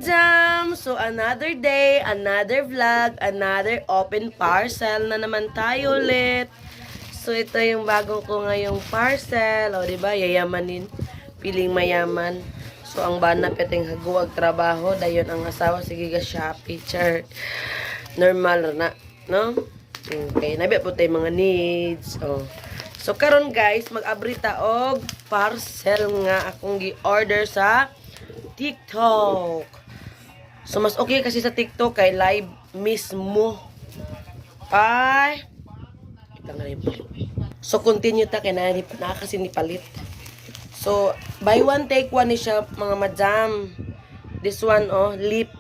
madam! So, another day, another vlog, another open parcel na naman tayo ulit. So, ito yung bago ko ngayong parcel. O, diba? Yayamanin. Piling mayaman. So, ang bana peteng haguag trabaho. Dayon ang asawa. Sige ka Shopee. Char. Normal na. No? Okay. Nabi po tayo mga needs. O. So, karon guys, mag-abrita og parcel nga akong gi-order sa TikTok. So, mas okay kasi sa TikTok kay live mismo. Ay. Ito nga rin palit. So, continue ta kay na kasi ni palit. So, buy one, take one ni siya, mga madam. This one, oh, lip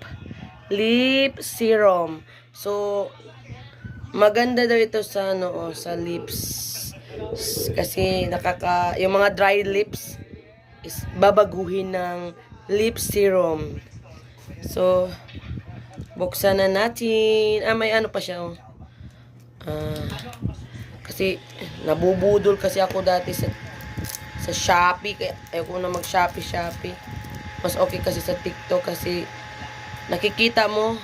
serum. So, maganda daw ito sa, ano, oh, sa lips. Kasi, yung mga dry lips is babaguhin ng lip serum. So, buksan na natin. Ah, may ano pa siya, oh. Kasi, nabubudol kasi ako dati sa Shopee. Kaya, ayoko na mag-Shopee. Mas okay kasi sa TikTok kasi, nakikita mo,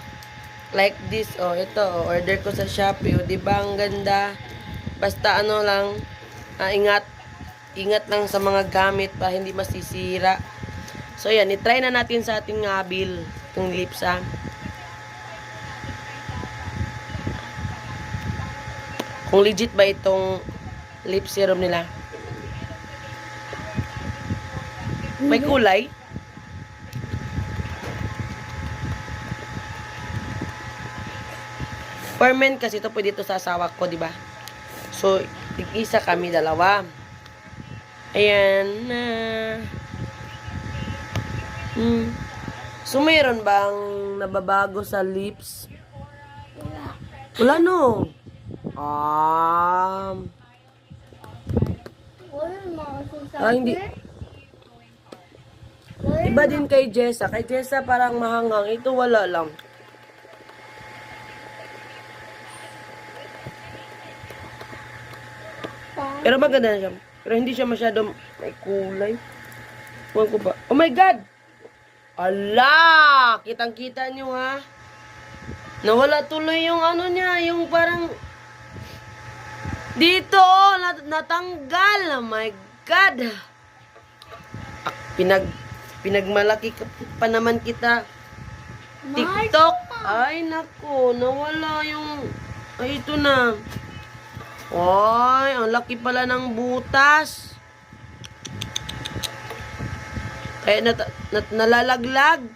like this, oh, ito, oh, order ko sa Shopee, oh, diba, ang ganda. Basta, ano lang, ingat lang sa mga gamit para hindi masisira. So, yan. I-try na natin sa ating bill. Itong lips, ha. Kung legit ba itong lip serum nila. May kulay. Per men kasi ito pwede ito sa asawa ko, di ba? So, tig-isa kami dalawa. Ayan na. So, mayroon bang nababago sa lips? Wala, no? Hindi. Iba din kay Jessa. Kay Jessa parang mahangang. Ito wala lang. Pero maganda na siya. Pero hindi siya masyadong may kulay. Huwag ko pa. Oh my God! Ala! Kitang-kita nyo, ha? Nawala tuloy yung ano niya. Yung parang dito, natanggal. Oh my God! Pinagmalaki pa naman kita. TikTok. Ay, naku. Nawala yung... Ay, ito na. Ay, ang laki pala ng butas. Kaya nalalaglag.